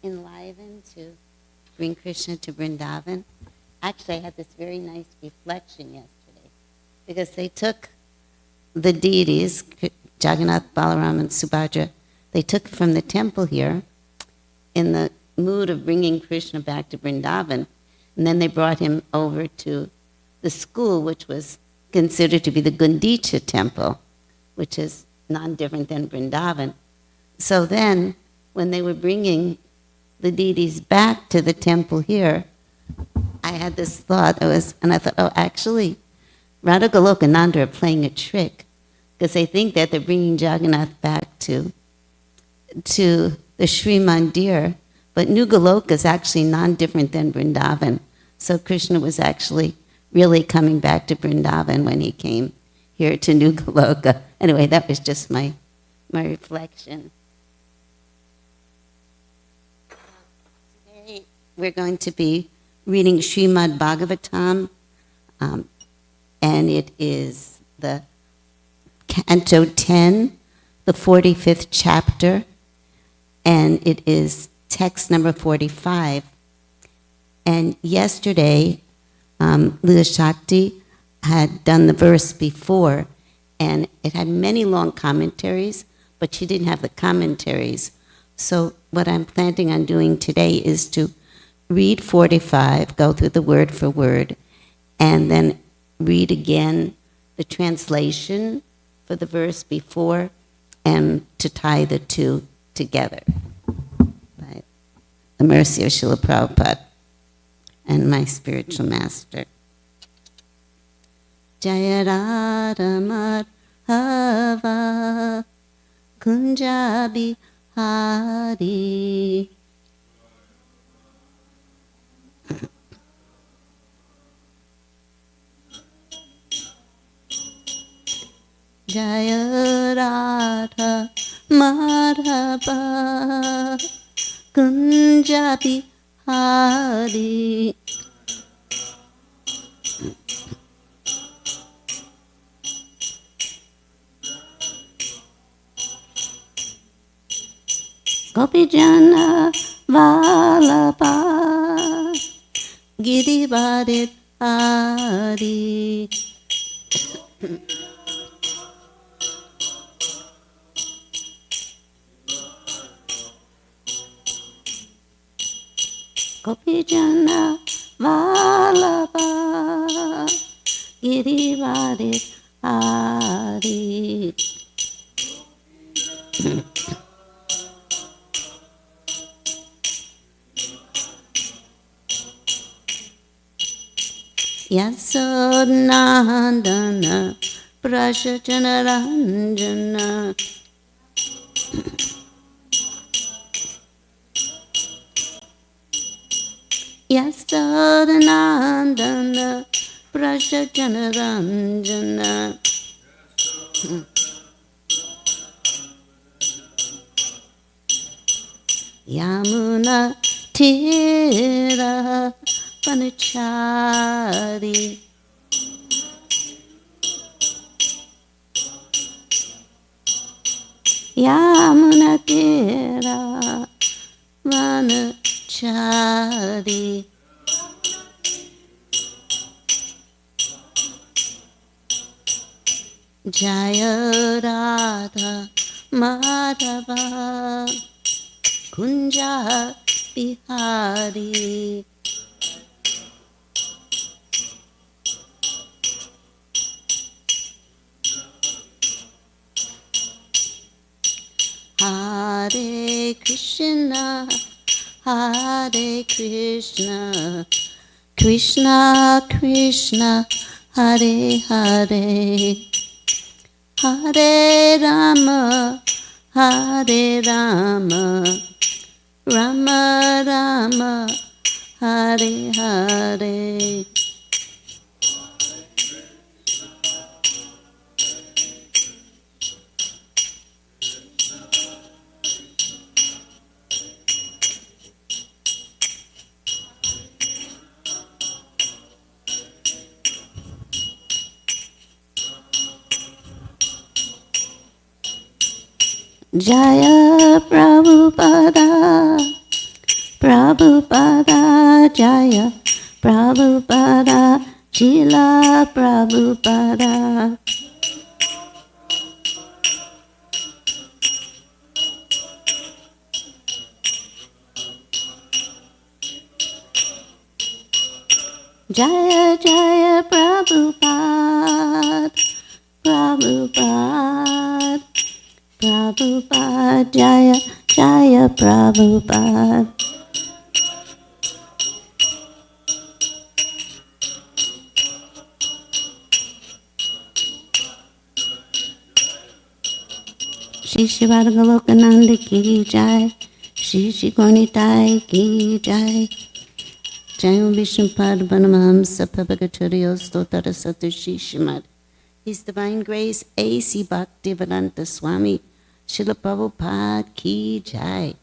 enlivened to bring Krishna to Vrindavan. Actually, I had this very nice reflection yesterday because they took the deities, Jagannath, Balaram, and Subhadra, they took from the temple here in the mood of bringing Krishna back to Vrindavan, and then they brought him over to the school, which was considered to be the Gundicha temple, which is non-different than Vrindavan. So then, when they were bringing the deities back to the temple here, I had this thought, and I thought, oh, actually, Radha Goloka and Nanda are playing a trick, because they think that they're bringing Jagannath back to the Sri Mandir, but New Goloka is actually non-different than Vrindavan. So Krishna was actually really coming back to Vrindavan when he came here to New Goloka. Anyway, that was just my reflection. Today we're going to be reading Srimad Bhagavatam, and it is the Canto 10, the 45th chapter, and it is text number 45. And yesterday, Lila Shakti had done the verse before, and it had many long commentaries, but she didn't have the commentaries. So what I'm planning on doing today is to read 45, go through the word for word, and then read again the translation for the verse before, and to tie the two together. By the mercy of Srila Prabhupada and my spiritual master. Jaya Radha Madhava Kunjabi Hari. Jaya Radha Madhava Kunjabi Hari. Gopijana Vallabha Girivadit Hari. Gopijana Vallabha Girivadit Hari. Yasodnandana Prashachana Ranjana. Yasodnandana Prashachana Ranjana. Yamuna Tira Panachari. Yamuna Tira Vanachari. Jaya Radha Madhava Kunja Bihari. Hare Krishna, Hare Krishna, Krishna Krishna, Hare Hare, Hare Rama, Hare Rama, Rama Rama, Hare Hare. Jaya Prabhupada, Prabhupada Jaya, Prabhupada, Srila Prabhupada. Jaya Jaya Prabhupada, Prabhupada, Prabhupada Jaya Jaya Prabhupada. Shri Shri Goloka Nanda ki jai, Shri Shri Gornitai ki jai. Jayam Vishnupad Vanamamsa Pavagaturyo Stotara Satushi Shrimad. His Divine Grace A.C. Bhaktivedanta Swami Srila Prabhupada ki jai.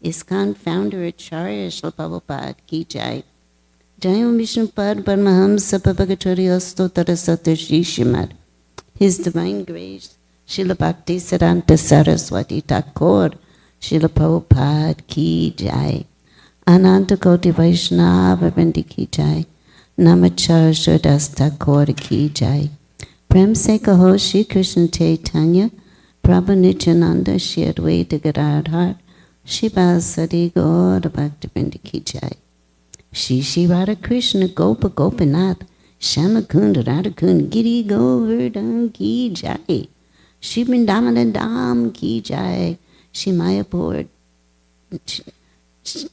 ISKCON Founder Acharya Srila Prabhupada ki jai. Jayam Vishnupad Vanamamsa Pavagaturyo Stotara Satushi Shrimad. His Divine Grace Srila Bhaktisiddhanta Saraswati Thakur Srila Prabhupada ki jai. Ananta Koti Vaishnava Vrinda ki jai. Namachar Shradas Thakur ki jai. Prem se kaho Shri Krishna Chaitanya Prabhu Nityananda Shri Advaita Gadadhar Shri Vasadi Gaur Bhakti Vrinda ki jai. Shri Shri Radha Krishna Gopa Gopinath Shama Kunda Radha Kunda Giri Govardhan ki jai. Shri Vrindavan Dham ki jai. Shri Mayapur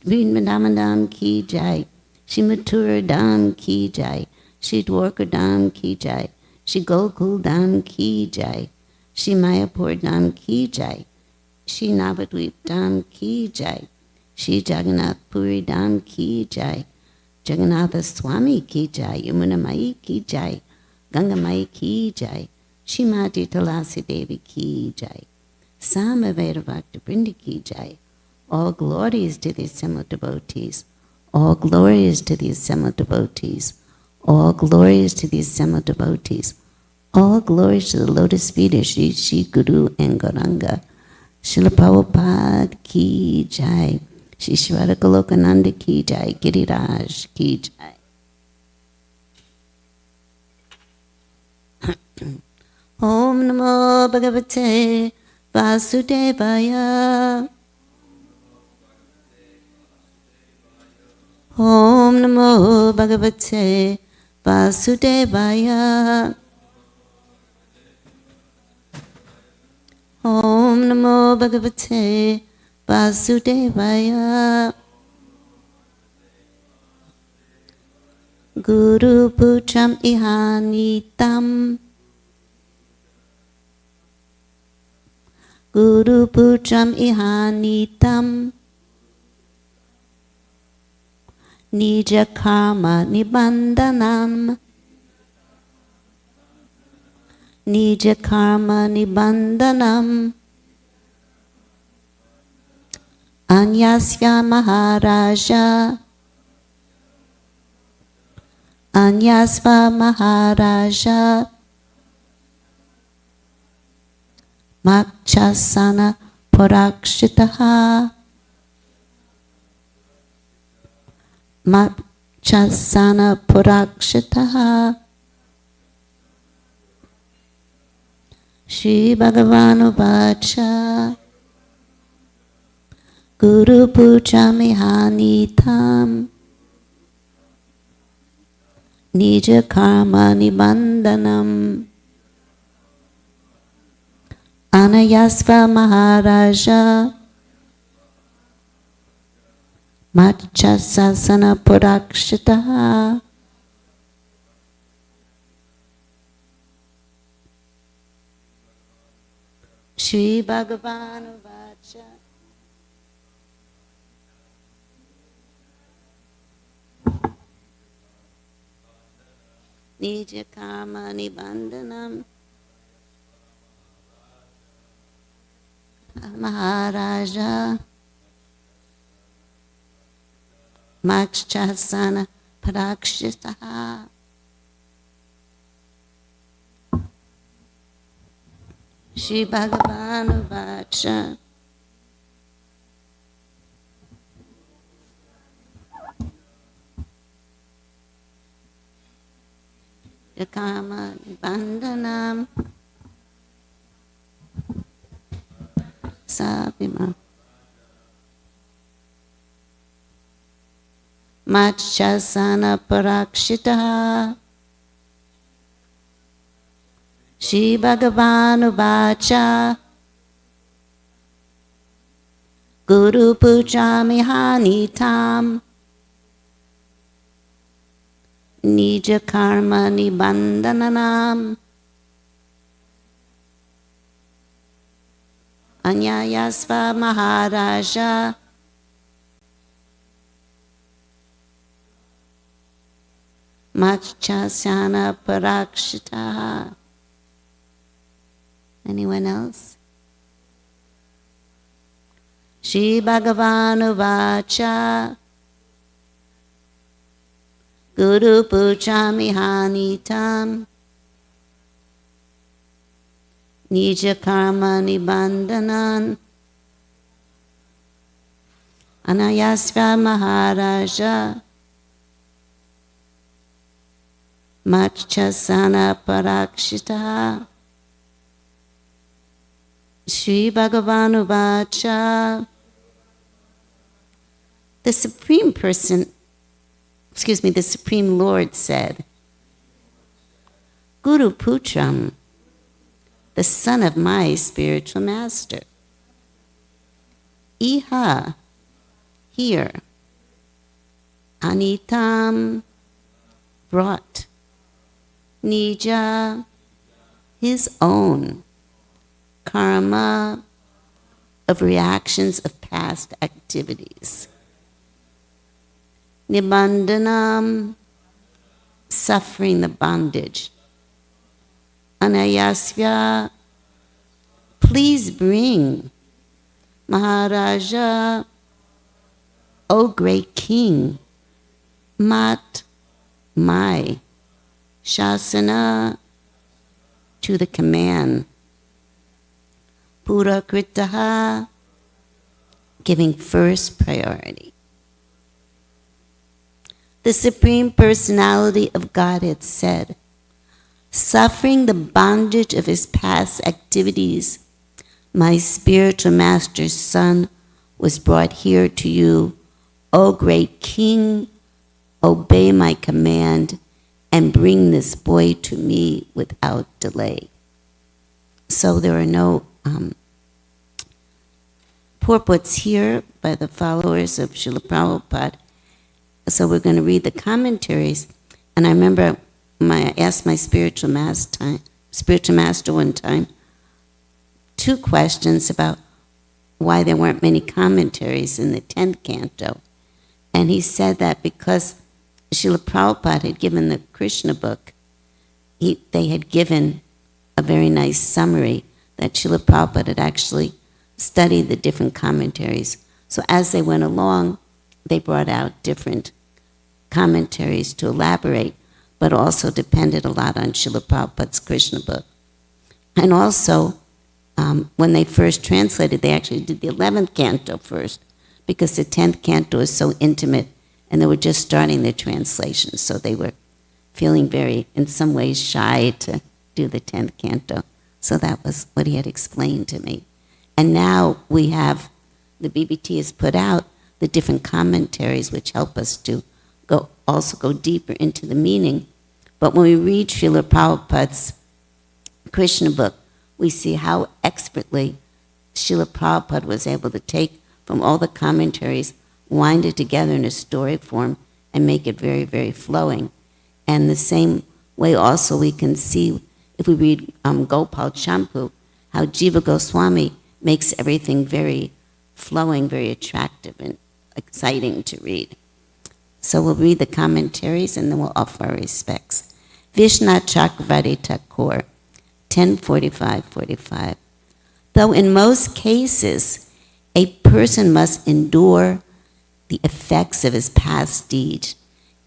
Vrindavan Dham ki jai. Shri Mathura Dham ki jai. Shri Dwarka Dham ki jai. Shri Gokul Dham ki jai. Shri Mayapur Dham ki jai. Shri Navadvip Dham ki jai. Shri Jagannath Puri Dham ki jai. Jagannatha Swami ki jai. Yamuna Mai ki jai. Ganga Mai ki jai. Shrimati Tulasi Devi ki jai. Samaveda Bhakti Vrinda ki jai. All glories to the assembled devotees. All glories to the assembled devotees. All glories to the assembled devotees. All glories to the lotus feet of Shri Shri Guru and Gauranga. Srila Prabhupada ki jai. Shri Shri Radha Goloka Nanda ki jai. Giriraj ki jai. Om Namo Bhagavate Vasudevaya. Om Namo Bhagavate Vasudevaya. Om Namo Bhagavate Vasudevaya. Guru Putram Ihanitam. Guru Putram Ihanitam. Nija Karma Nibandhanam. Nija Karma Nibandhanam. Anyasya Maharaja. Anyasva Maharaja. Makchasana Purakshitaha. Makchasana Purakshitaha. Shri Bhagavanu Vacha. Guru Pujamihanitam. Nija Karma Nibandhanam. Anayasva Maharaja. Machasasana Purakshitaha. Shri Bhagavanu Vacha. Nija Karma Nibandhanam. Maharaja. Makshasana Parakshitaha. Shri Bhagavanu Vacha. karma bandhanam sabhima Machasana parakshitaha Shri Bhagavanu Vacha Guru Pujami Hanitam Nija Karma Nibandhananam Anyayasva Maharaja Machasana Parakshitaha. Anyone else? Shri Bhagavanu Vacha Guru Pujami Hanitam Nija Karma Nibandhanan Anayasva Maharaja Machasana Parakshitaha Shri Bhagavanu Vacha. The Supreme the Supreme Lord said, Guru Putram, the son of my spiritual master. Iha, here. Anitam, brought. Nija, his own. Karma, of reactions of past activities. Nibandhanam, suffering the bondage. Anayasya, please bring. Maharaja, O great king. Mat, my. Shasana, to the command. Purakritaha, giving first priority. The Supreme Personality of Godhead said, suffering the bondage of his past activities, my spiritual master's son was brought here to you. O great king, obey my command and bring this boy to me without delay. So there are no purports here by the followers of Srila Prabhupada. So we're going to read the commentaries. And I remember I asked my spiritual master one time 2 questions about why there weren't many commentaries in the 10th canto. And he said that because Srila Prabhupada had given the Krishna book, they had given a very nice summary that Srila Prabhupada had actually studied the different commentaries. So as they went along, they brought out different commentaries to elaborate, but also depended a lot on Srila Prabhupada's Krishna book. And also, when they first translated, they actually did the 11th canto first, because the 10th canto is so intimate, and they were just starting their translation, so they were feeling very, in some ways, shy to do the 10th canto. So that was what he had explained to me. And now we have, the BBT has put out the different commentaries which help us to go deeper into the meaning. But when we read Srila Prabhupada's Krishna book, we see how expertly Srila Prabhupada was able to take from all the commentaries, wind it together in a story form, and make it very, very flowing. And the same way also we can see, if we read Gopal Champu, how Jiva Goswami makes everything very flowing, very attractive and exciting to read. So we'll read the commentaries and then we'll offer our respects. Vishna Chakravarti Thakur, 1045-45. Though in most cases, a person must endure the effects of his past deeds,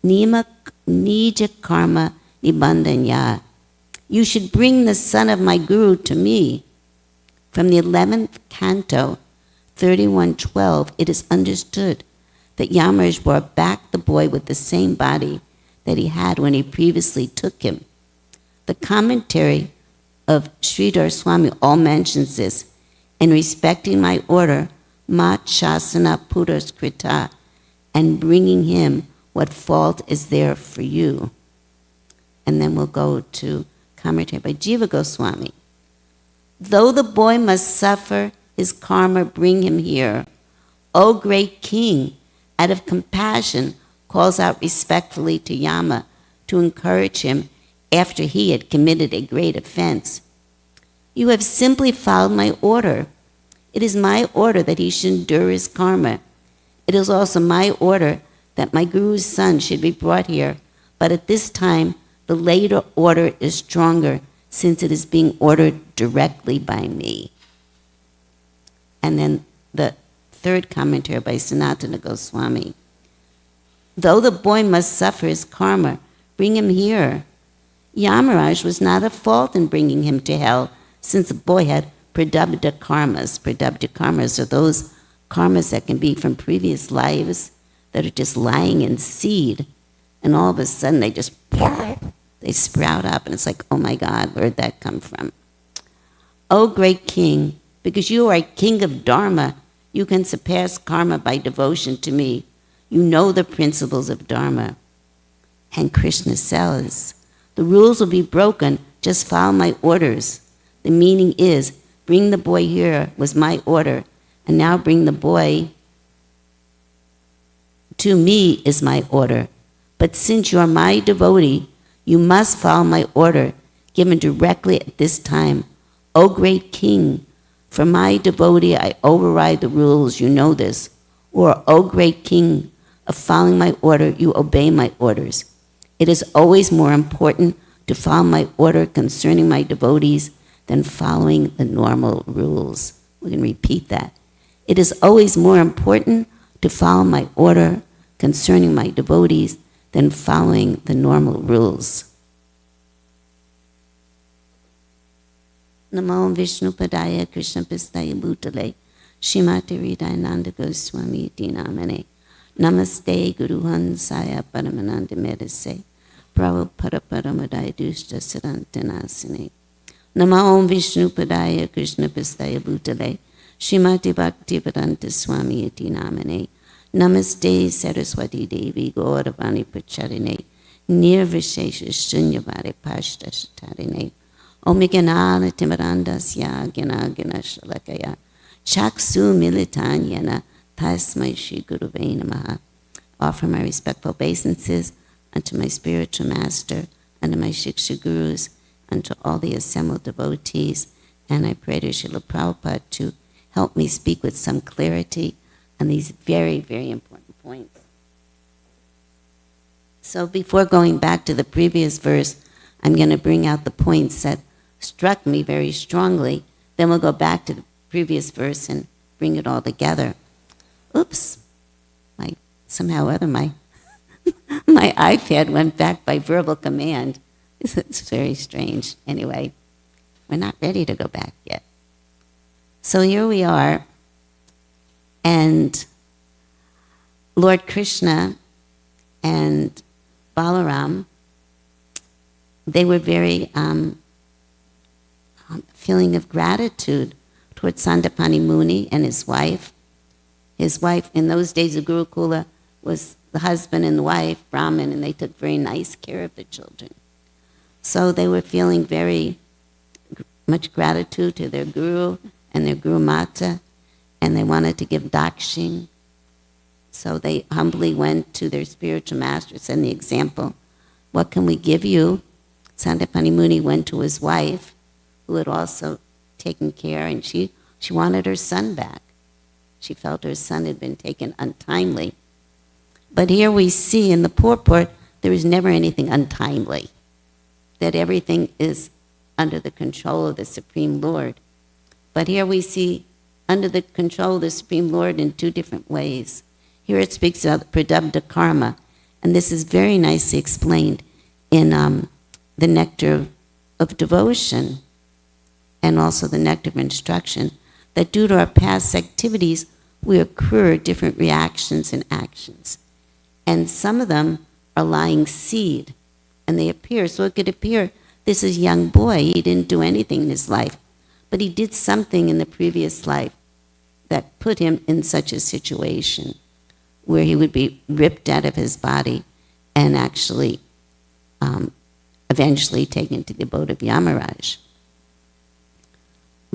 nija karma nibandhanya, you should bring the son of my guru to me. From the 11th canto, 31:12, it is understood that Yamaraj brought back the boy with the same body that he had when he previously took him. The commentary of Sridhar Swami all mentions this. In respecting my order, Mat Shasana Putas Krita, and bringing him what fault is there for you. And then we'll go to commentary by Jiva Goswami. Though the boy must suffer his karma, bring him here. O great king, out of compassion, calls out respectfully to Yama to encourage him after he had committed a great offense. You have simply followed my order. It is my order that he should endure his karma. It is also my order that my guru's son should be brought here, but at this time, the later order is stronger since it is being ordered directly by me. And then the third commentary by Sanatana Goswami. Though the boy must suffer his karma, bring him here. Yamaraj was not at fault in bringing him to hell, since the boy had pradabdha karmas. Pradabdha karmas are those karmas that can be from previous lives that are just lying in seed, and all of a sudden they sprout up, and it's like, oh my God, where'd that come from? O great king, because you are king of Dharma, you can surpass karma by devotion to me. You know the principles of Dharma. And Krishna says, the rules will be broken, just follow my orders. The meaning is, bring the boy here was my order, and now bring the boy to me is my order. But since you are my devotee, you must follow my order, given directly at this time. O great king, for my devotee I override the rules, you know this. Or, O great king, of following my order, you obey my orders. It is always more important to follow my order concerning my devotees than following the normal rules. We can repeat that. It is always more important to follow my order concerning my devotees than following the normal rules. Namo Vishnu Padaya Krishna Pistaya Bhutale Shrimati Hridayananda Goswami Iti Namane Namaste Guru Hansaya Paramananda Medise Prabhupada Paramadaya Dushta Sarantanasane Namo Vishnu Padaya Krishna Pistaya Bhutale Shrimati Bhakti Vedanta Swami Iti Namane Namaste Saraswati Devi Gauravani Pacharine Nirvishesha Shunyavare Pashta Shatarine Om Gyanana Timarandasya Gyana Gyana Shalakaya Chaksu Militanyana Tasmai Shri Guruve Namaha. Offer my respectful obeisances unto my spiritual master, unto my Shiksha Gurus, unto all the assembled devotees, and I pray to Srila Prabhupada to help me speak with some clarity on these very, very important points. So before going back to the previous verse, I'm going to bring out the points that struck me very strongly. Then we'll go back to the previous verse and bring it all together. Oops, somehow or other my iPad went back by verbal command. It's very strange. Anyway, we're not ready to go back yet. So here we are, and Lord Krishna and Balaram, they were very feeling of gratitude towards Sandapani Muni and his wife. His wife, in those days of Gurukula, was the husband and the wife, Brahmin, and they took very nice care of the children. So they were feeling very much gratitude to their guru and their Guru Mata, and they wanted to give dakshin. So they humbly went to their spiritual master, and the example, what can we give you? Sandapani Muni went to his wife, who had also taken care, and she wanted her son back. She felt her son had been taken untimely. But here we see in the purport, there is never anything untimely, that everything is under the control of the Supreme Lord. But here we see under the control of the Supreme Lord in two different ways. Here it speaks about pradabdha karma, and this is very nicely explained in the Nectar of Devotion and also the Nectar of Instruction, that due to our past activities, we accrue different reactions and actions. And some of them are lying seed, and they appear. So it could appear This is a young boy. He didn't do anything in his life, but he did something in the previous life that put him in such a situation where he would be ripped out of his body and actually eventually taken to the abode of Yamaraj.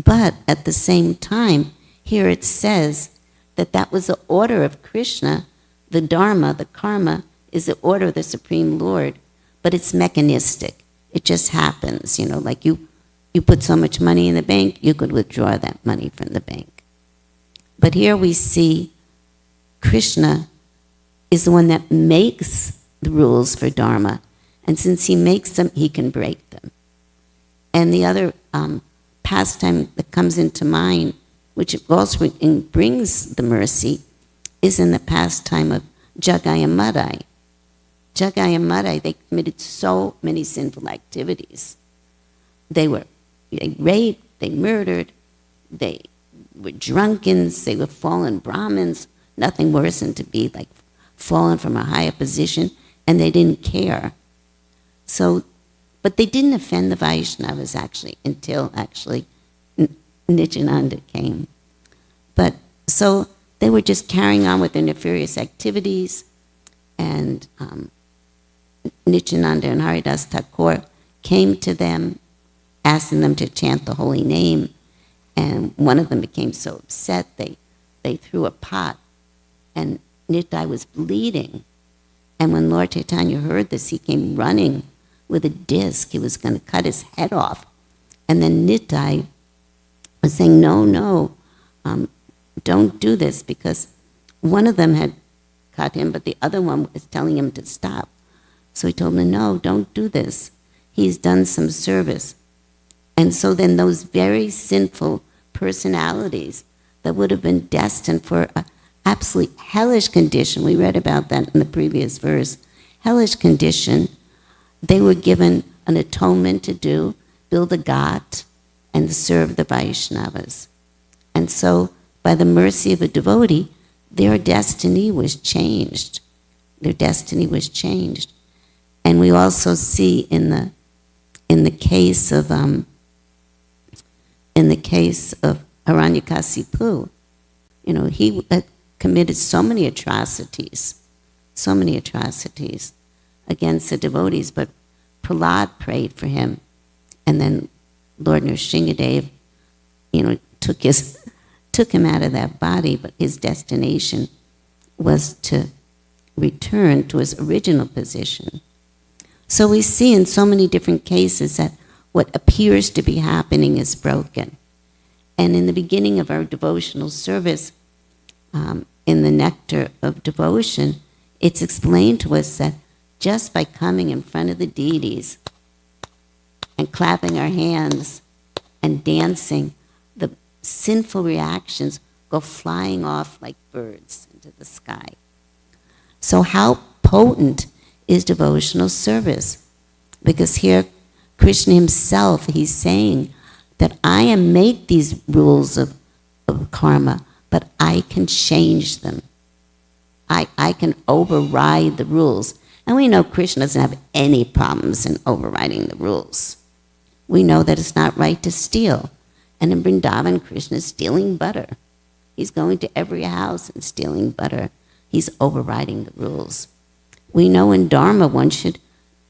But at the same time, here it says that that was the order of Krishna. The Dharma, the karma, is the order of the Supreme Lord, but it's mechanistic. It just happens, like you put so much money in the bank, you could withdraw that money from the bank. But here we see Krishna is the one that makes the rules for Dharma, and since he makes them, he can break them. And the other pastime that comes into mind, which also brings the mercy, is in the pastime of Jagai and Madai. Jagai and Madai, they committed so many sinful activities. They raped, they murdered, they were drunkens, they were fallen Brahmins, nothing worse than to be like fallen from a higher position, and they didn't care. So, but they didn't offend the Vaishnavas until Nityananda came. But so they were just carrying on with their nefarious activities, and Nityananda and Haridas Thakur came to them, asking them to chant the holy name, and one of them became so upset they threw a pot, and Nitai was bleeding. And when Lord Chaitanya heard this, he came running with a disc. He was going to cut his head off. And then Nitai was saying, no, don't do this, because one of them had cut him, but the other one was telling him to stop. So he told him, no, don't do this. He's done some service. And so then those very sinful personalities that would have been destined for an absolutely hellish condition, we read about that in the previous verse, hellish condition, they were given an atonement to do, build a ghat, and serve the Vaishnavas. And so, by the mercy of a devotee, their destiny was changed. Their destiny was changed. And we also see in the case of Hiranyakasipu, he had committed so many atrocities against the devotees, but Prahlad prayed for him, and then Lord Nrsingadev, took him out of that body, but his destination was to return to his original position. So we see in so many different cases that what appears to be happening is broken. And in the beginning of our devotional service, in the Nectar of Devotion, it's explained to us that just by coming in front of the deities and clapping our hands and dancing, the sinful reactions go flying off like birds into the sky. So how potent is devotional service? Because here Krishna himself, he's saying that I make these rules of karma, but I can change them. I can override the rules. And we know Krishna doesn't have any problems in overriding the rules. We know that it's not right to steal. And in Vrindavan, Krishna is stealing butter. He's going to every house and stealing butter. He's overriding the rules. We know in Dharma one should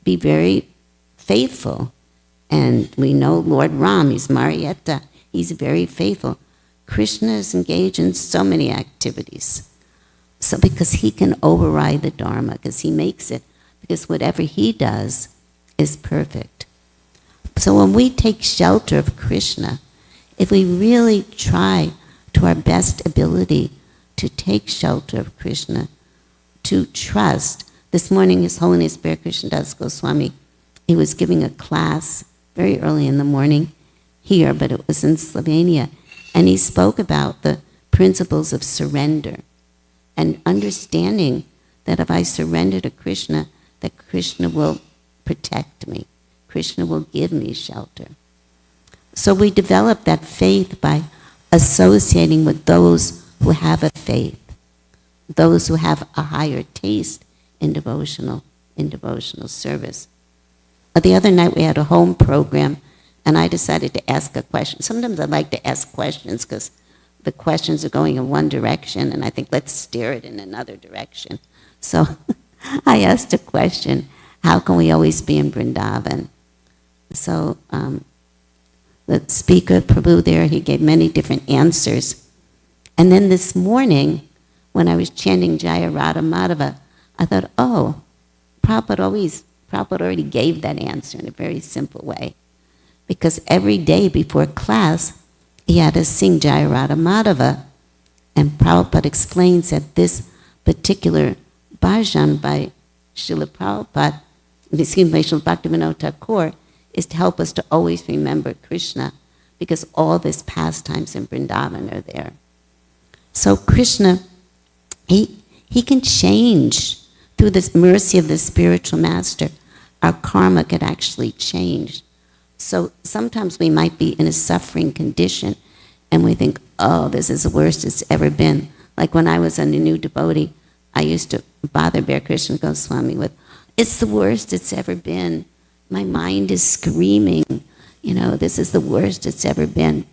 be very faithful. And we know Lord Ram, he's Marietta, he's very faithful. Krishna is engaged in so many activities. So because he can override the Dharma, because he makes it, because whatever he does is perfect. So when we take shelter of Krishna, if we really try to our best ability to take shelter of Krishna, to trust. This morning, His Holiness Bear Krishnadas Goswami, he was giving a class very early in the morning here, but it was in Slovenia, and he spoke about the principles of surrender and understanding that if I surrender to Krishna, that Krishna will protect me. Krishna will give me shelter. So we develop that faith by associating with those who have a faith, those who have a higher taste in devotional service. the other night we had a home program, and I decided to ask a question. Sometimes I like to ask questions because the questions are going in one direction, and I think let's steer it in another direction. So I asked a question, how can we always be in Vrindavan? So the speaker, Prabhu there, he gave many different answers. And then this morning, when I was chanting Jaya Radha Madhava, I thought, oh, Prabhupada already gave that answer in a very simple way. Because every day before class, he had to sing Jaya Radha Madhava. And Prabhupada explains that this particular bhajan by Srila Prabhupada, Srila Bhaktivinoda Thakur, is to help us to always remember Krishna, because all these pastimes in Vrindavan are there. So Krishna, he can change through this mercy of the spiritual master. Our karma could actually change. So sometimes we might be in a suffering condition and we think, oh, this is the worst it's ever been. Like when I was a new devotee, I used to bother Bear Krishna Goswami with, it's the worst it's ever been. My mind is screaming, this is the worst it's ever been.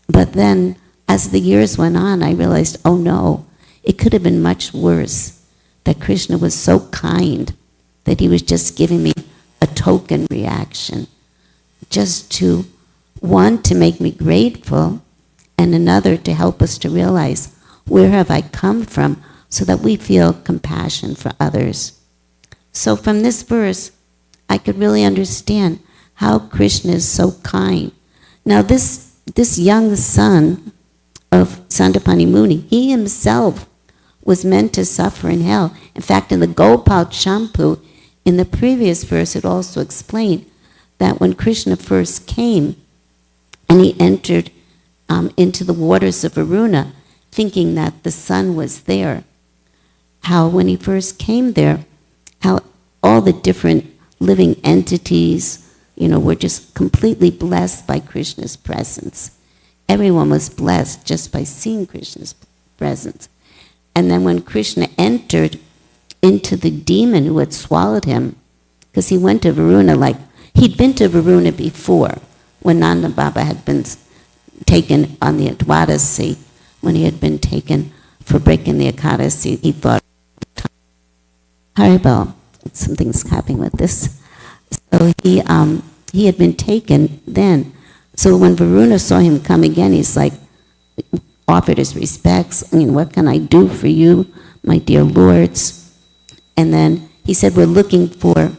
But then as the years went on, I realized, oh no, it could have been much worse. That Krishna was so kind that he was just giving me a token reaction, just to, one, to make me grateful, and another to help us to realize where have I come from, so that we feel compassion for others. So from this verse, I could really understand how Krishna is so kind. Now this young son of Sandapani Muni, he himself was meant to suffer in hell. In fact, in the Gopal Champu, in the previous verse, it also explained that when Krishna first came and he entered into the waters of Varuna, thinking that the sun was there, how when he first came there, how all the different living entities, were just completely blessed by Krishna's presence. Everyone was blessed just by seeing Krishna's presence. And then when Krishna entered into the demon who had swallowed him, because he went to Varuna, he'd been to Varuna before, when Nanda Baba had been taken on the Dwadasi, when he had been taken for breaking the Ekadasi, he thought, Haribol, something's happening with this. So he had been taken then. So when Varuna saw him come again, he's offered his respects. What can I do for you, my dear lords? And then he said, we're looking for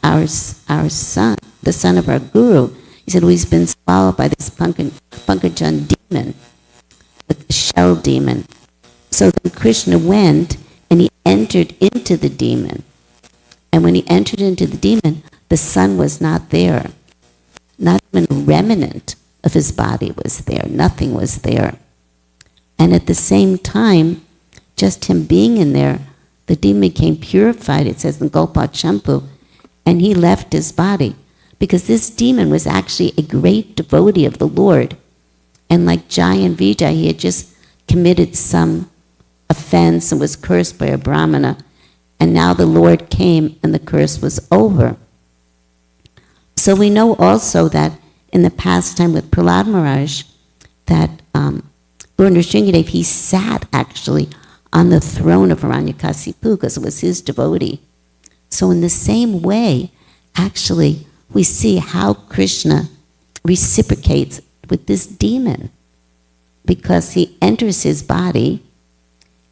our son, the son of our guru. He said, well, he's been swallowed by this Pankajan demon, the shell demon. So then Krishna went and he entered into the demon. And when he entered into the demon, the sun was not there. Not even a remnant of his body was there. Nothing was there. And at the same time, just him being in there, the demon became purified, it says in Gopal Champu, and he left his body. Because this demon was actually a great devotee of the Lord. And like Jai and Vijay, he had just committed some offense and was cursed by a Brahmana. And now the Lord came and the curse was over. So we know also that in the pastime with Prahlad Maharaj, that Purna Shringadev, he sat actually on the throne of Hiranyakasipu because it was his devotee. So in the same way, actually, we see how Krishna reciprocates with this demon, because he enters his body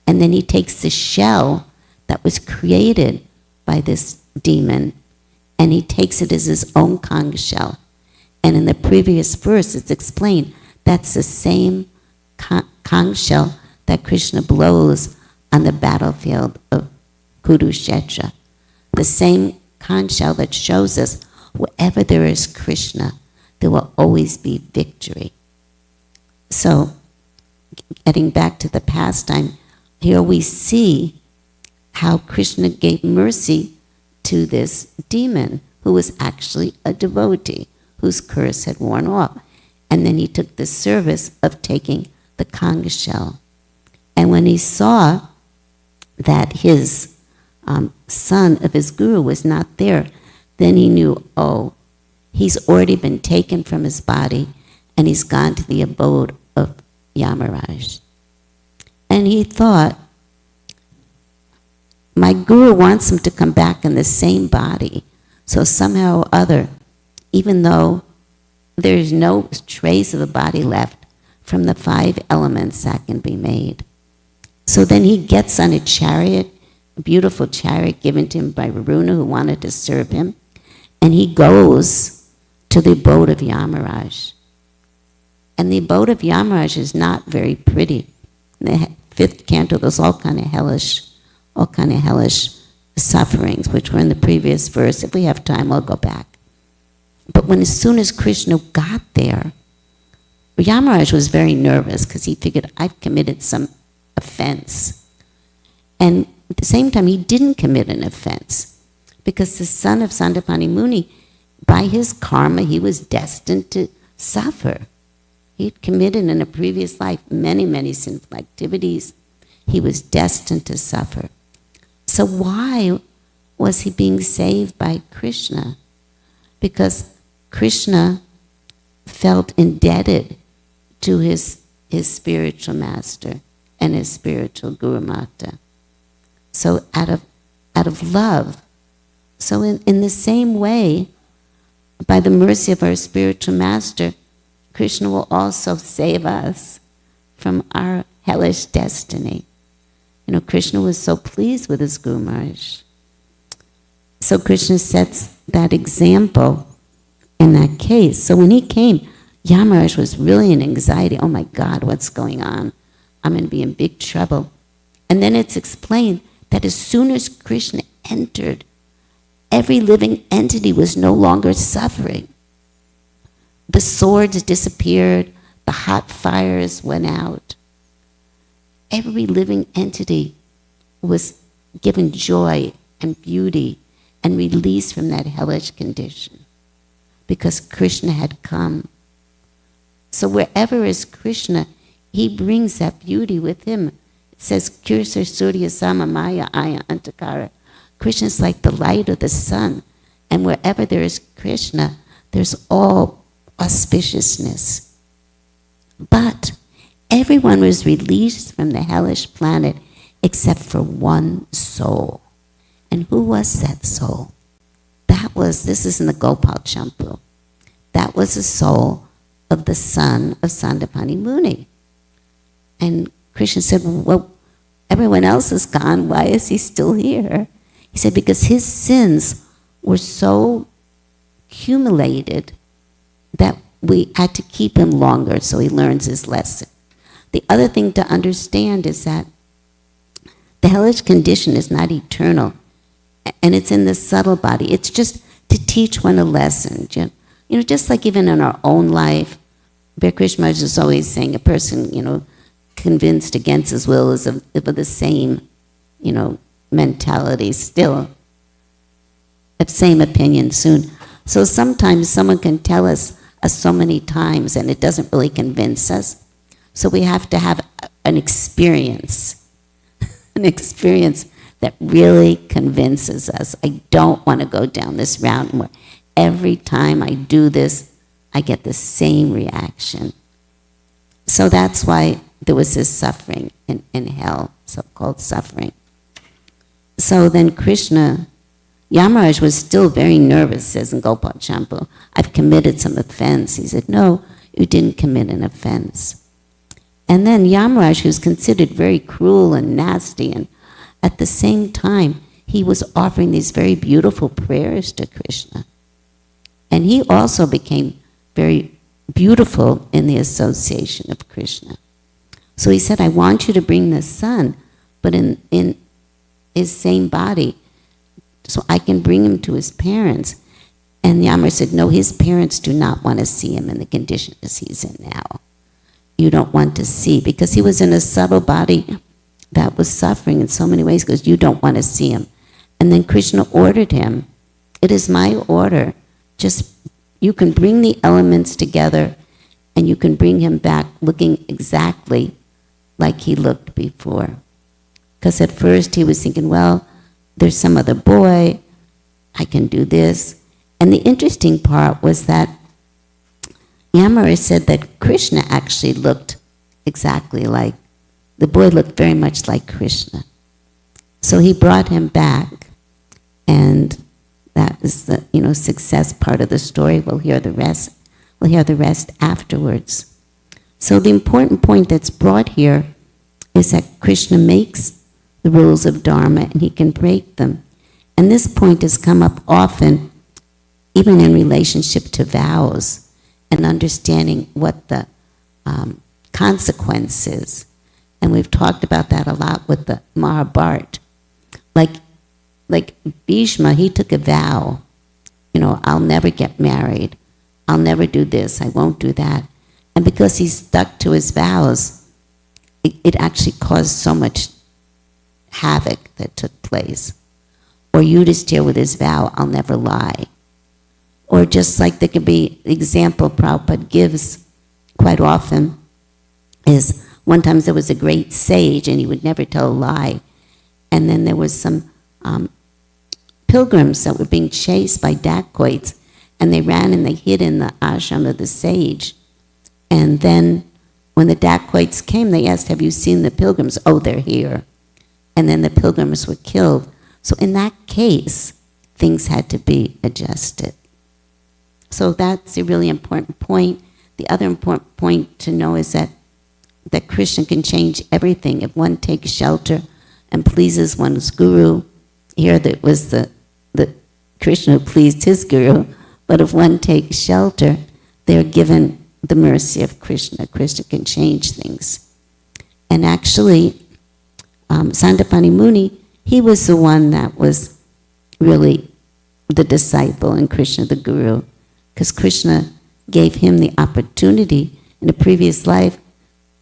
and then he takes the shell that was created by this demon and he takes it as his own conch shell. And in the previous verse, it's explained that's the same conch shell that Krishna blows on the battlefield of Kurukshetra. The same conch shell that shows us wherever there is Krishna, there will always be victory. So, getting back to the pastime, here we see how Krishna gave mercy to this demon who was actually a devotee whose curse had worn off. And then he took the service of taking the conch shell. And when he saw that his son of his guru was not there, then he knew, oh, he's already been taken from his body and he's gone to the abode of Yamaraj. And he thought, my guru wants him to come back in the same body. So somehow or other, even though there's no trace of a body left from the 5 elements that can be made. So then he gets on a chariot, a beautiful chariot given to him by Varuna, who wanted to serve him, and he goes to the abode of Yamaraj. And the abode of Yamaraj is not very pretty. In the 5th canto, there's all kind of hellish sufferings, which were in the previous verse. If we have time, I'll go back. But as soon as Krishna got there, Yamaraj was very nervous because he figured, I've committed some offense. And at the same time, he didn't commit an offense because the son of Sandapani Muni, by his karma, he was destined to suffer. He'd committed in a previous life many, many sinful activities. He was destined to suffer. So why was he being saved by Krishna? Because Krishna felt indebted to his spiritual master and his spiritual Guru Mata. So out of love. So in the same way, by the mercy of our spiritual master, Krishna will also save us from our hellish destiny. You know, Krishna was so pleased with his Guru Maharaj. So Krishna sets that example in that case. So when he came, Yamaraj was really in anxiety. Oh my God, what's going on? I'm going to be in big trouble. And then it's explained that as soon as Krishna entered, every living entity was no longer suffering. The swords disappeared, the hot fires went out. Every living entity was given joy and beauty and released from that hellish condition because Krishna had come. So wherever is Krishna, he brings that beauty with him. It says, Kursar Surya Samamaya Aya Antakara. Krishna is like the light of the sun. And wherever there is Krishna, there's all auspiciousness. But everyone was released from the hellish planet except for one soul. And who was that soul? This is in the Gopal Champu. That was the soul of the son of Sandapani Muni. And Krishna said, well, everyone else is gone, why is he still here? He said, because his sins were so accumulated that we had to keep him longer so he learns his lesson. The other thing to understand is that the hellish condition is not eternal, and it's in the subtle body. It's just to teach one a lesson. You know, just like even in our own life, Bear Krishna is always saying a person, convinced against his will is of the same, mentality still, the same opinion soon. So sometimes someone can tell us so many times and it doesn't really convince us. So we have to have an experience, that really convinces us. I don't want to go down this route anymore. Every time I do this, I get the same reaction. So that's why there was this suffering in hell, so-called suffering. So then Krishna, Yamaraj was still very nervous, says in Gopal Champu, I've committed some offense. He said, no, you didn't commit an offense. And then Yamaraj, who's considered very cruel and nasty, and at the same time, he was offering these very beautiful prayers to Krishna. And he also became very beautiful in the association of Krishna. So he said, I want you to bring the son, but in his same body, so I can bring him to his parents. And Yamaraj said, no, his parents do not want to see him in the condition as he's in now. You don't want to see, because he was in a subtle body that was suffering in so many ways, because you don't want to see him. And then Krishna ordered him, it is my order, just you can bring the elements together and you can bring him back looking exactly like he looked before. Because at first he was thinking, well, there's some other boy, I can do this. And the interesting part was that Yamara said that Krishna actually looked exactly like, the boy looked very much like Krishna. So he brought him back, and that is the success part of the story. We'll hear the rest. We'll hear the rest afterwards. So the important point that's brought here is that Krishna makes the rules of Dharma and he can break them. And this point has come up often, even in relationship to vows and understanding what the consequence is. And we've talked about that a lot with the Mahabharata. Like Bhishma, he took a vow, I'll never get married. I'll never do this. I won't do that. And because he stuck to his vows, it actually caused so much havoc that took place. Or Yudhishthira with his vow, I'll never lie. Or just like there could be example Prabhupada gives quite often is one time there was a great sage and he would never tell a lie. And then there was some pilgrims that were being chased by dacoits, and they ran and they hid in the ashram of the sage. And then when the dacoits came, they asked, have you seen the pilgrims? Oh, they're here. And then the pilgrims were killed. So in that case, things had to be adjusted. So that's a really important point. The other important point to know is that Krishna can change everything. If one takes shelter and pleases one's guru, here that was the Krishna who pleased his guru, but if one takes shelter, they're given the mercy of Krishna. Krishna can change things. And actually, Sandapani Muni, he was the one that was really the disciple and Krishna the guru, because Krishna gave him the opportunity in a previous life.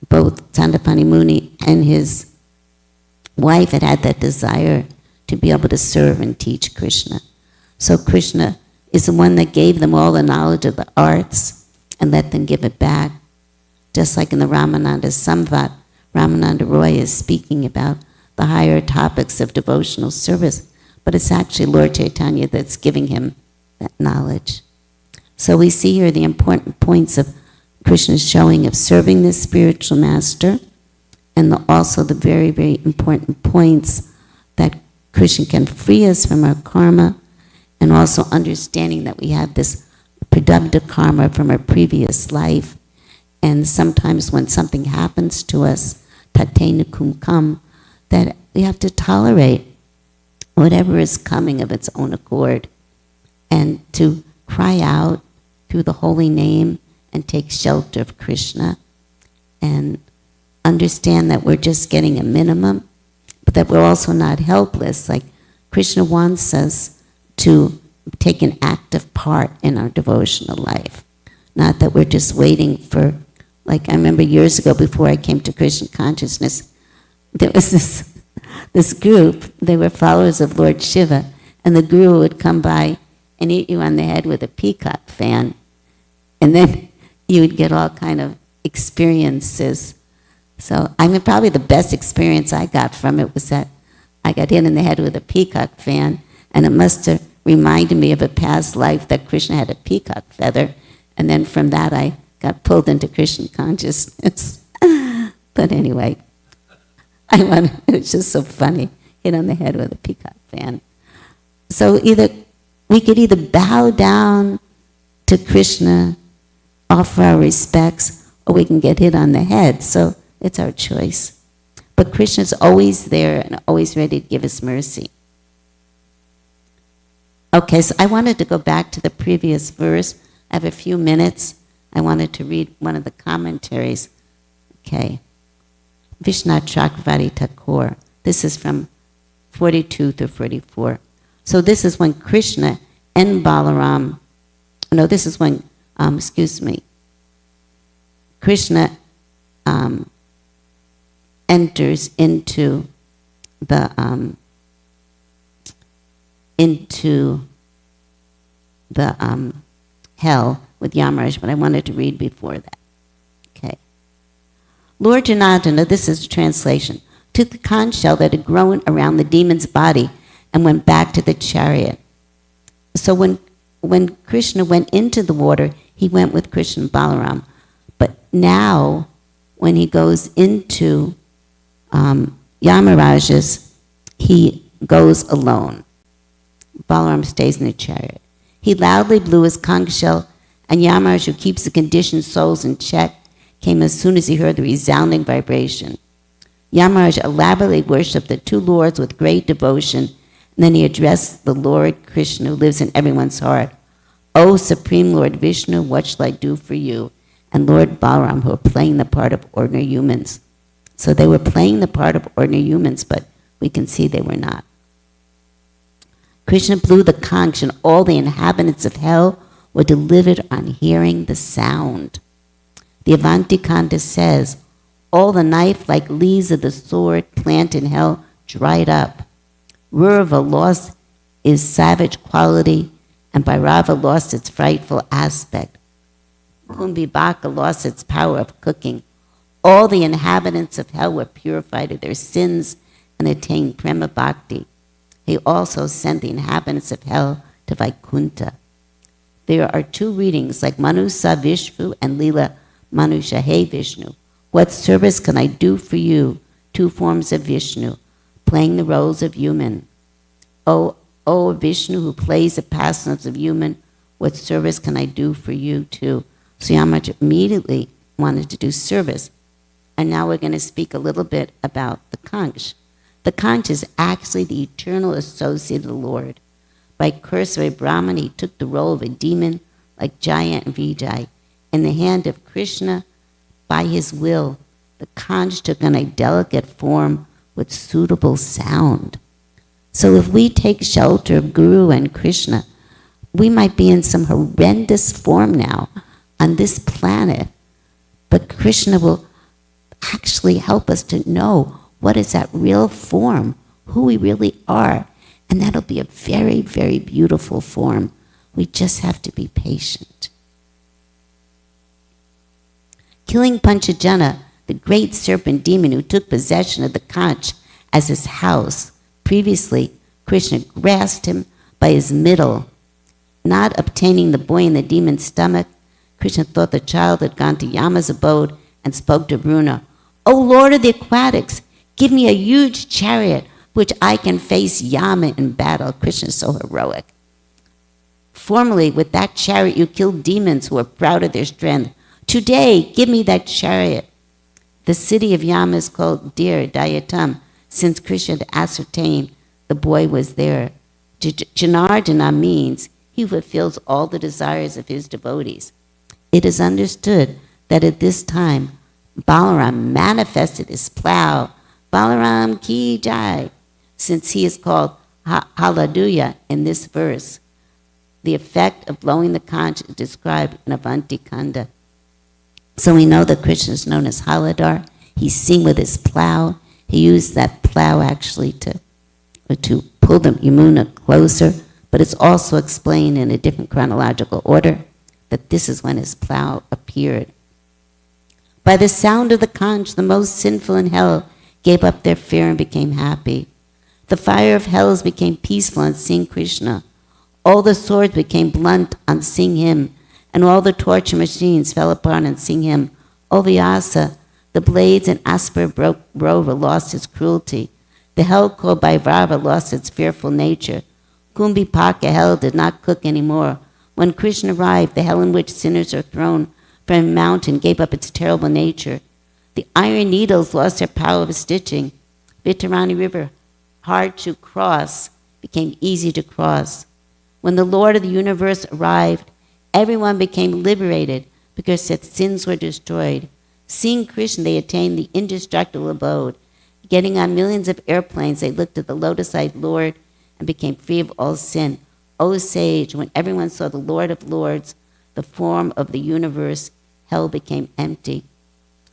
Both Sandapani Muni and his wife had that desire to be able to serve and teach Krishna. So Krishna is the one that gave them all the knowledge of the arts and let them give it back. Just like in the Ramananda Samvat, Ramananda Roy is speaking about the higher topics of devotional service, but it's actually Lord Chaitanya that's giving him that knowledge. So we see here the important points of Krishna's showing of serving this spiritual master, and also the very, very important points that Krishna can free us from our karma, and also understanding that we have this productive karma from our previous life. And sometimes when something happens to us, tate nukum kam, that we have to tolerate whatever is coming of its own accord, and to cry out through the holy name and take shelter of Krishna, and understand that we're just getting a minimum, but that we're also not helpless. Like Krishna wants us to take an active part in our devotional life. Not that we're just waiting for, like I remember years ago before I came to Krishna consciousness, there was this group, they were followers of Lord Shiva, and the guru would come by and hit you on the head with a peacock fan, and then you would get all kind of experiences. So I mean, probably the best experience I got from it was that I got hit in the head with a peacock fan, and it must have reminded me of a past life that Krishna had a peacock feather, and then from that I got pulled into Krishna consciousness. But anyway, it was just so funny, hit on the head with a peacock fan. So we could either bow down to Krishna, offer our respects, or we can get hit on the head. So it's our choice. But Krishna's always there and always ready to give us mercy. Okay, so I wanted to go back to the previous verse. I have a few minutes. I wanted to read one of the commentaries. Okay. Vishnath Chakravarti Thakur. This is from 42 through 44. So this is when Krishna and Balaram, no, this is when, Krishna enters into the hell with Yamaraj, but I wanted to read before that. Okay. Lord Janardana, this is the translation, took the conch shell that had grown around the demon's body and went back to the chariot. So when when Krishna went into the water, he went with Krishna and Balaram. But now, when he goes into Yamaraja's, he goes alone. Balaram stays in the chariot. He loudly blew his conch shell, and Yamaraj, who keeps the conditioned souls in check, came as soon as he heard the resounding vibration. Yamaraj elaborately worshipped the two lords with great devotion, and then he addressed the Lord Krishna, who lives in everyone's heart. O Supreme Lord Vishnu, what shall I do for you? And Lord Balaram, who are playing the part of ordinary humans. So they were playing the part of ordinary humans, but we can see they were not. Krishna blew the conch, and all the inhabitants of hell were delivered on hearing the sound. The Avantikanda says, all the knife-like leaves of the sword plant in hell dried up. Rurava lost its savage quality, and Bhairava lost its frightful aspect. Kumbhibaka lost its power of cooking. All the inhabitants of hell were purified of their sins and attained Prema Bhakti. He also sent the inhabitants of hell to Vaikuntha. There are two readings, like Manusa Vishnu and Lila Manusha He Vishnu. What service can I do for you? Two forms of Vishnu, playing the roles of human. O Vishnu, who plays the pastimes of human, what service can I do for you too? So Yamaraj immediately wanted to do service. And now we're going to speak a little bit about the conch. The conch is actually the eternal associate of the Lord. By curse of a Brahmin, he took the role of a demon like Jaya and Vijay. In the hand of Krishna, by his will, the conch took on a delicate form with suitable sound. So if we take shelter of Guru and Krishna, we might be in some horrendous form now on this planet, but Krishna will actually help us to know what is that real form, who we really are, and that'll be a very, very beautiful form. We just have to be patient. Killing Panchajana, the great serpent demon who took possession of the conch as his house. Previously, Krishna grasped him by his middle. Not obtaining the boy in the demon's stomach, Krishna thought the child had gone to Yama's abode and spoke to Bruna. O Lord of the aquatics, give me a huge chariot which I can face Yama in battle. Krishna is so heroic. Formerly, with that chariot, you killed demons who were proud of their strength. Today, give me that chariot. The city of Yama is called Dir Dayatam, since Krishna had ascertained the boy was there. Janardana means he who fulfills all the desires of his devotees. It is understood that at this time, Balaram manifested his plow, Balaram ki jai, since he is called Haladuya in this verse. The effect of blowing the conch is described in Avantikanda. So we know that Krishna is known as Haladar. He's seen with his plow. He used that plow actually to pull the Yamuna closer, but it's also explained in a different chronological order that this is when his plow appeared. By the sound of the conch, the most sinful in hell gave up their fear and became happy. The fire of hells became peaceful on seeing Krishna. All the swords became blunt on seeing him, and all the torture machines fell apart on seeing him. O Vyasa, the blades and Aspar Rover lost its cruelty. The hell called Bhairava lost its fearful nature. Kumbhipaka hell did not cook anymore. When Krishna arrived, the hell in which sinners are thrown from a mountain gave up its terrible nature. The iron needles lost their power of stitching. Vitarani River, hard to cross, became easy to cross. When the Lord of the universe arrived, everyone became liberated because their sins were destroyed. Seeing Krishna, they attained the indestructible abode. Getting on millions of airplanes, they looked at the lotus-eyed Lord and became free of all sin. O sage, when everyone saw the Lord of Lords, the form of the universe, hell became empty.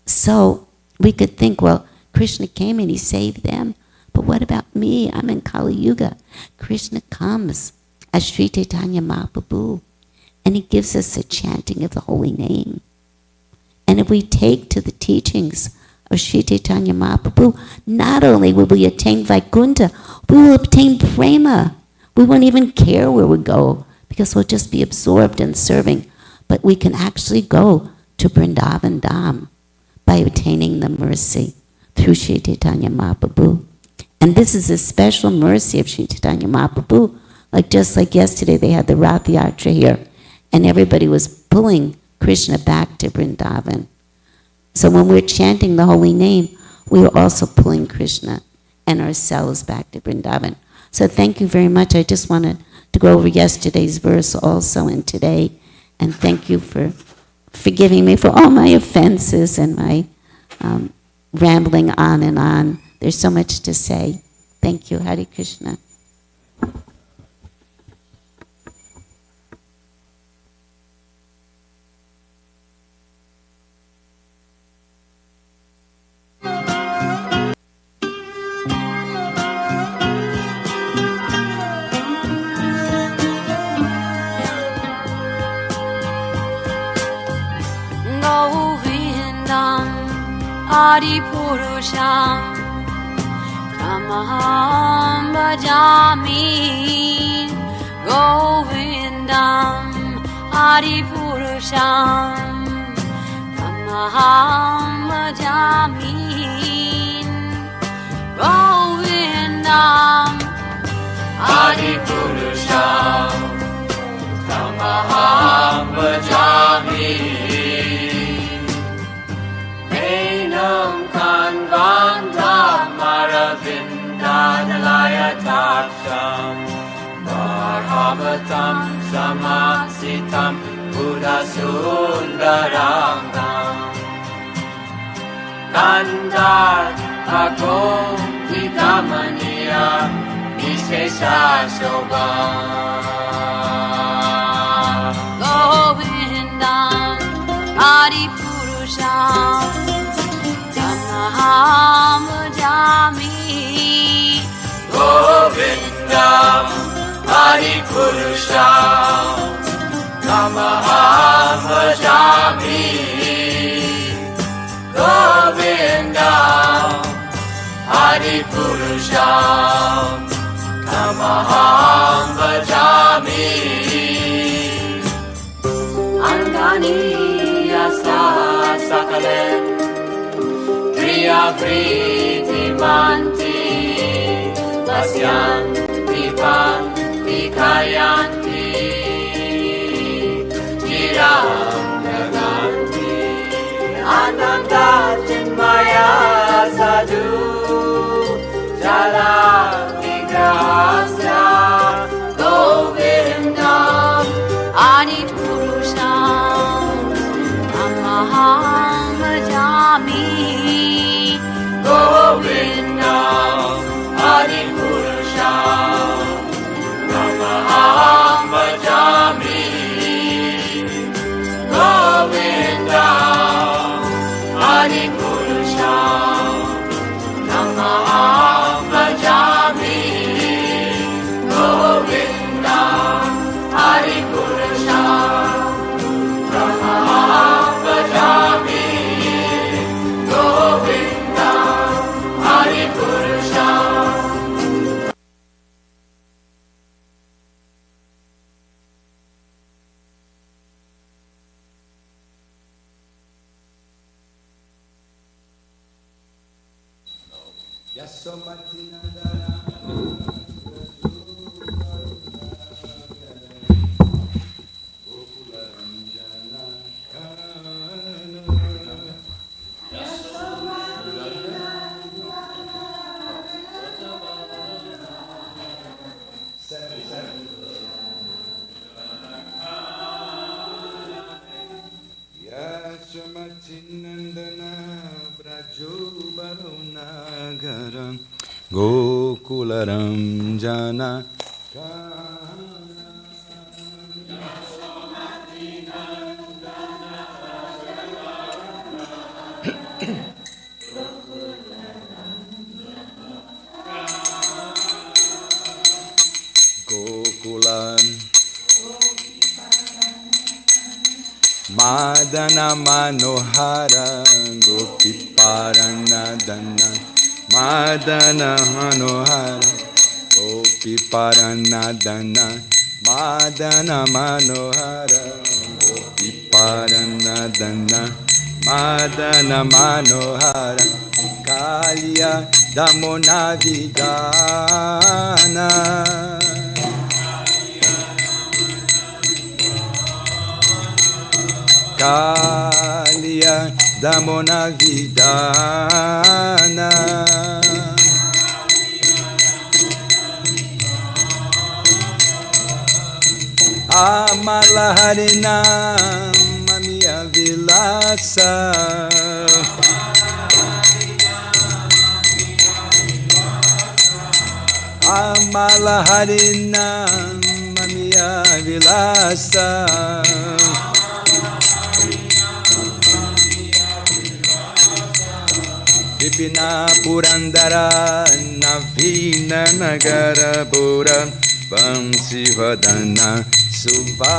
So we could think, well, Krishna came and he saved them, but what about me? I'm in Kali Yuga. Krishna comes as Sri Chaitanya Mahaprabhu, and he gives us a chanting of the holy name. And if we take to the teachings of Sri Chaitanya Mahaprabhu, not only will we attain Vaikuntha, we will obtain prema. We won't even care where we go because we'll just be absorbed in serving. But we can actually go to Vrindavan Dham by obtaining the mercy through Sri Chaitanya Mahaprabhu. And this is a special mercy of Sri Chaitanya Mahaprabhu. Just like yesterday, they had the Rath Yatra here, and everybody was pulling Krishna back to Vrindavan. So when we're chanting the holy name, we are also pulling Krishna and ourselves back to Vrindavan. So thank you very much. I just wanted to go over yesterday's verse also and today, and thank you for forgiving me for all my offenses and my rambling on and on. There's so much to say. Thank you. Hare Krishna. Adipurusham Tamaham Bhajami Govindam Adipurusham Tamaham Bhajami Govindam Adipurusham Tamaham Bhajami Kanvandam Maravindanalayataksam Varhamatam Samasitam Buddhasundarangam Nandar Agom Vidamaniya Vishesha Shobham Govindam Adipurusham Tamaham Bhajami Govindam Adipurusham Tamaham Bhajami Govindam Adipurusham Tamaham Bhajami Angani Asa Sakalen Priya Priti Manti Pasyanti Panti Kayanti Chiram Naganti Ananda Chinmaya Sadhu Jala Vigrahasya Govindam Adipurusham Tamaham Bhajami Govindam Adipurusham Tamaham Bhajami Govindam Adipurusham Tamaham Bhajami Govindam Adipurusham Tamaham Bhajami Govindam Adipurusham. Gokularam Jana Gokulam Madana Manohara Gopiparanadana Madana Manohara Gopiparanadana Madana Manohara Gopiparanadana Madana Manohara Kalya Damonavidana Kalya Damonavidana Amalaharina Mamia Vilasa Amalaharina Mamia Vilasa Vipina Purandara Navina Nagara Pura Vamsivadana Suvasa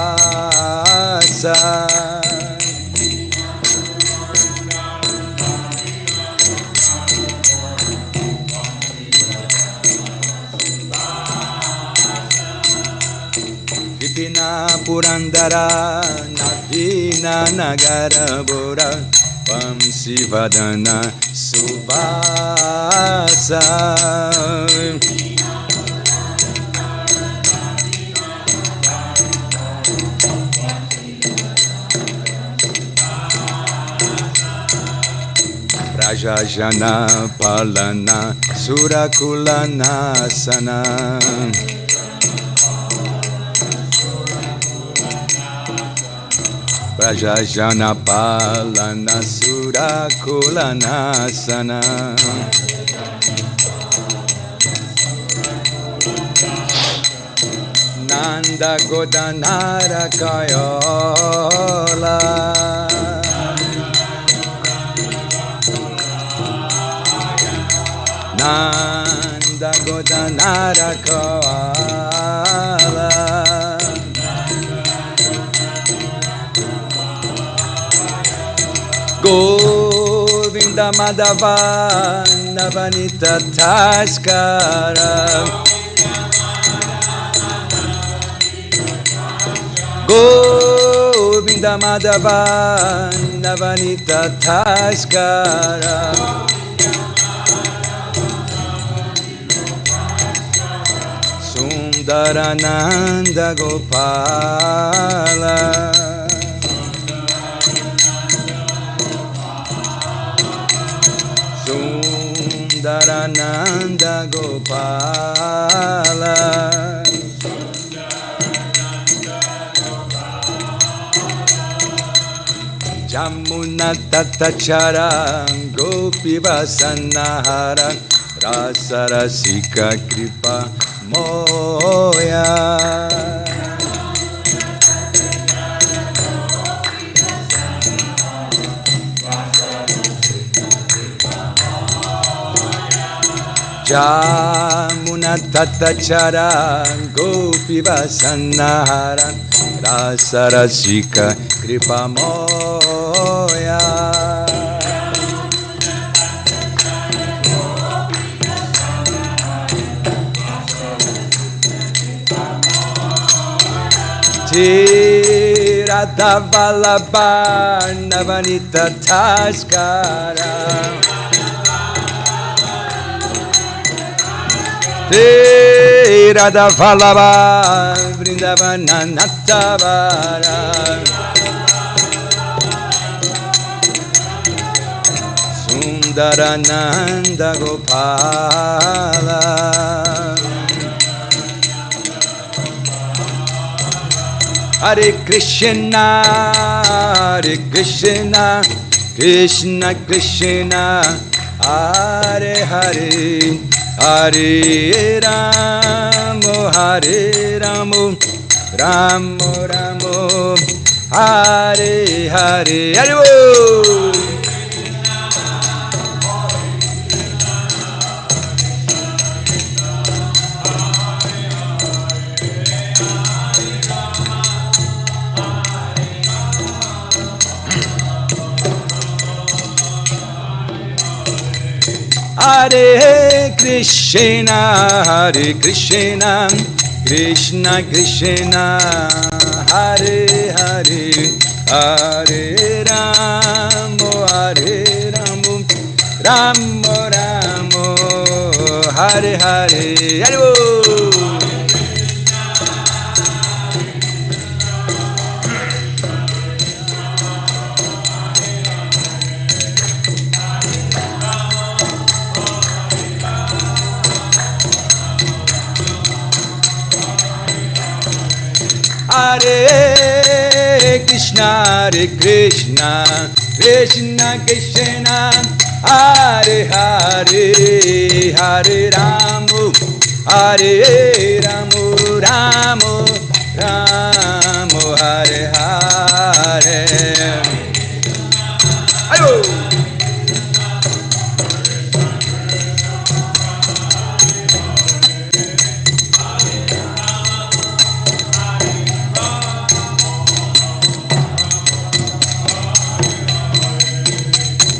Vipina Purandara Navina Nagara Bora Vamsivadana Suvasa Rajajana Palana Surakulana Sana Rajajana Palana Surakulana Sana Nanda Godanara Kayola Nanda Godanara Koala Govinda Madhava Navanita Taskara Govinda Madhava Navanita Taskara Sundarananda Gopala Sundarananda Gopala Jamuna Tatachara Gopi Vasanahara Rasarasika Kripa Moya Jamuna Tatachara Gopi Vasanahara Rasarasika Kripa Moya Radhavalabha Navanita Taskara Radhavalabha Vrindavana Natavara Sundarananda Gopala Hare Krishna, Krishna Krishna, Hare Hare, Hare Ramo, Hare Ramo, Ramo Ramo, Hare Hare, Hare Bo. Hare Krishna, Krishna Krishna Hare Hare Hare Ramo Hare Ramo Ramo Ramo Hare Hare Hare Bol. Hare Krishna, Krishna Krishna, Hare Hare, Hare Ramo, Hare Ramo, Ramo Ramo, Hare Hare. Ayo!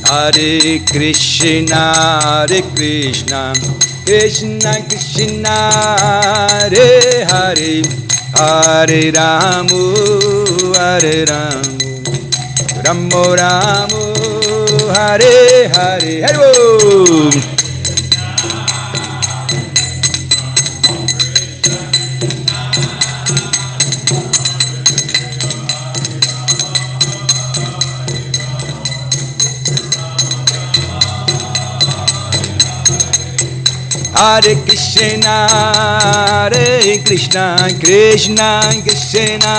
Hare Krishna, Krishna Krishna, Hare Hare, Hare Ramo, Hare Ramo, Ramo Ramo, Hare Hare, Hare Bol. Hare Krishna, Krishna Krishna,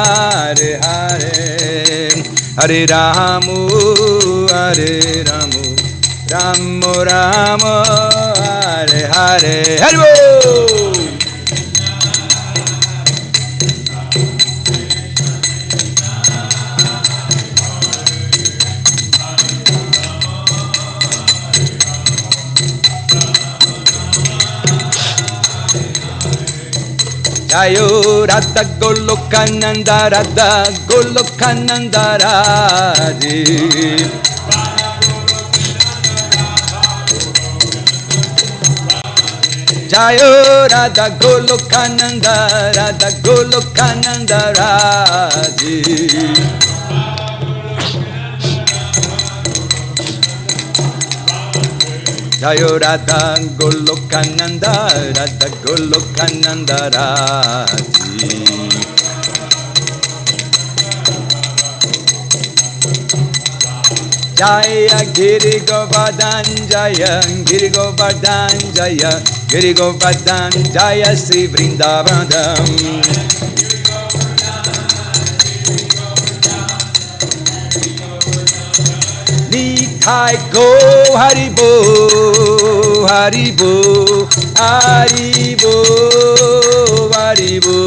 Hare Hare, Hare Ramo, Hare Ramo, Ramo Ramo, Hare Hare, Hare Bol. Jayo Radha Golokananda, Radha Golokananda Radhe. Jayo Radha Golokananda, Radha Golokananda Radhe. Jayo Radha Golokananda, Radha Golokananda Radhe. Jaya Giri Govardhan, Jaya Giri Govardhan, Jaya Giri Govardhan, Jaya Sri Vrindavadam. Nitai Go Haribo, Haribo, Haribo, Haribo.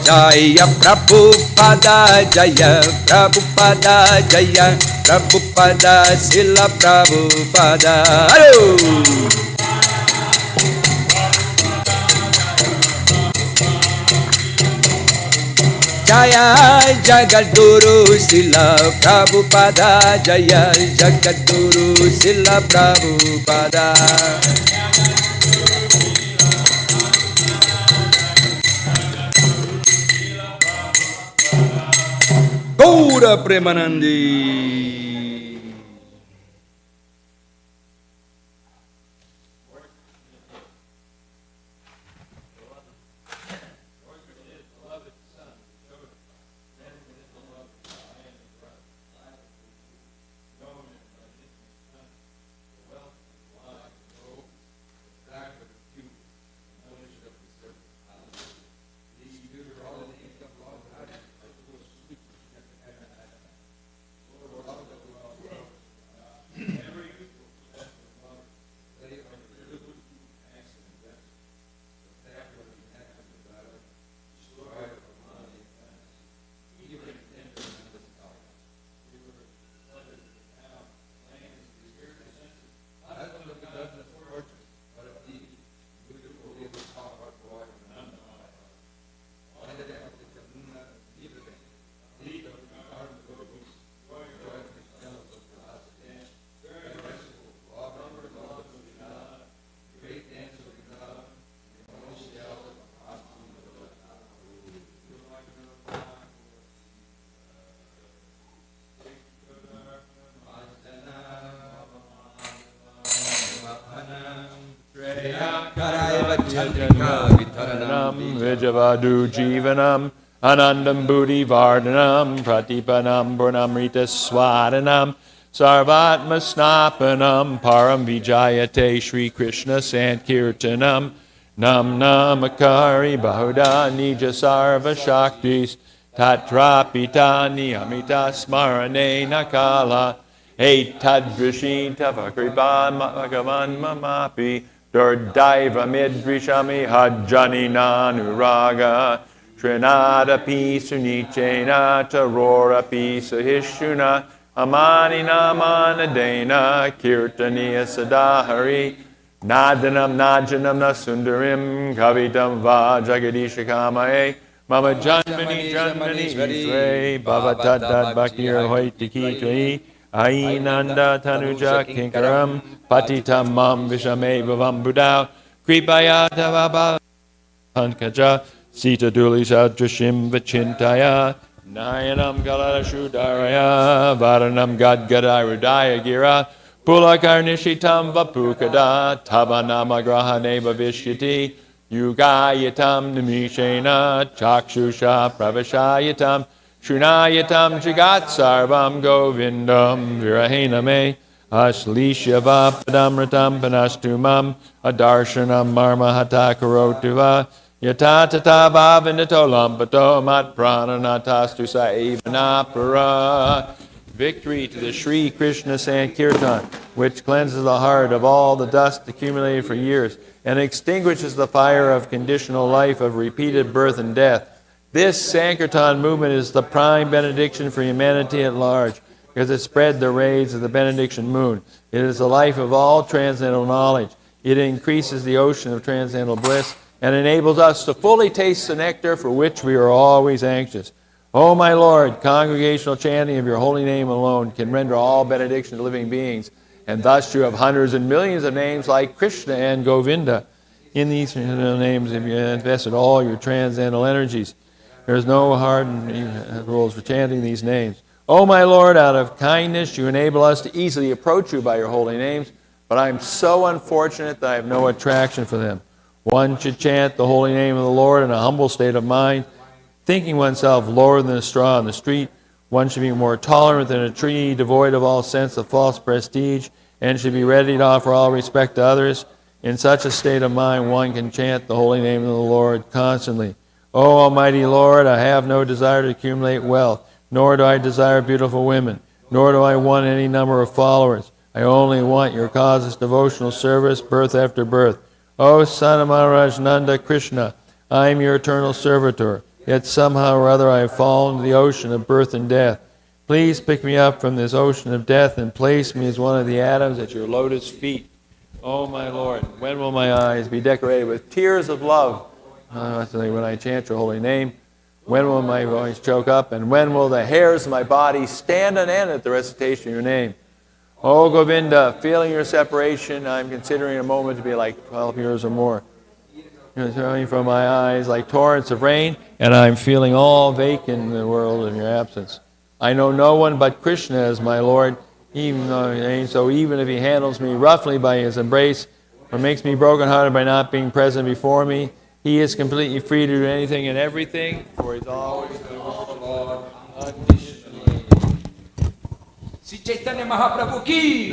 Jaya Prabhupada, Jaya Prabhupada, Jaya Prabhupada, Srila Prabhupada. Hello! Jaya Jagadguru Srila Prabhupada, Jaya Jagadguru Srila Prabhupada. Gaura Premanandi. Karaiva Chandrika Vitaranam Vijavadu Jivanam Anandam Buddhi Vardhanam Pratipanam Purnamrita Swadanam Sarvatma Snapanam Param Vijayate Shri Krishna Sankirtanam Nam Namakari Bahuda Nija Sarva Shaktis Tatrapitani Amita Smarane Nakala Etadrishita Vakriban Magavan Mamapi Durdaiva Midrishami Hajjani Nanuraga Trinada Pi Sunichena Tarora Pi Sahishuna Amani Namanadena Kirtaniya Sadahari Nadanam Najanam Nasundarim Kavitam Va Jagadisha Kamae Mama Janmani Janmani Isre Bhavatad Bhaktir Hoitiki Tui Ainanda Tanuja Kinkaram Patitam Mam Vishame Bhavam Budao Kripayata Vabha Pankaja Sita Dulisha Drishim Vachintaya Nayanam Galada Shudaraya Varanam Gadgadai Rudaya Gira Pulakarnishitam Vapukada Tavanama Grahaneva Vishyati Yugayatam Nimishena Chakshusha Pravashayatam Shunayatam Jagat Sarvam Govindam Virahename Ashlishyava Padamratam Panashtumam Adarshanam Marmahata Karotuva Yatatata Bhavinato Lampato Mat Prananatastu Saivanapara. Victory to the Sri Krishna Sankirtan, which cleanses the heart of all the dust accumulated for years and extinguishes the fire of conditional life of repeated birth and death. This Sankirtan movement is the prime benediction for humanity at large, because it spread the rays of the benediction moon. It is the life of all transcendental knowledge. It increases the ocean of transcendental bliss and enables us to fully taste the nectar for which we are always anxious. O my Lord, congregational chanting of your holy name alone can render all benediction to living beings, and thus you have hundreds and millions of names like Krishna and Govinda. In these names have you invested all your transcendental energies. There is no hard rules for chanting these names. O my Lord, out of kindness you enable us to easily approach you by your holy names, but I am so unfortunate that I have no attraction for them. One should chant the holy name of the Lord in a humble state of mind, thinking oneself lower than a straw on the street. One should be more tolerant than a tree, devoid of all sense of false prestige, and should be ready to offer all respect to others. In such a state of mind, one can chant the holy name of the Lord constantly. O Almighty Lord, I have no desire to accumulate wealth, nor do I desire beautiful women, nor do I want any number of followers. I only want your causeless devotional service, birth after birth. O Son of Maharaj Nanda Krishna, I am your eternal servitor. Yet somehow or other I have fallen into the ocean of birth and death. Please pick me up from this ocean of death and place me as one of the atoms at your lotus feet. Oh my Lord, when will my eyes be decorated with tears of love when I chant your holy name? When will my voice choke up? And when will the hairs of my body stand on end at the recitation of your name? Oh Govinda, feeling your separation, I'm considering a moment to be like 12 years or more. You're throwing from my eyes like torrents of rain, and I'm feeling all vacant in the world in your absence. I know no one but Krishna as my Lord, so even if he handles me roughly by his embrace, or makes me brokenhearted by not being present before me, he is completely free to do anything and everything, for he's always the Lord unconditionally. Sri Chaitanya Mahaprabhu ki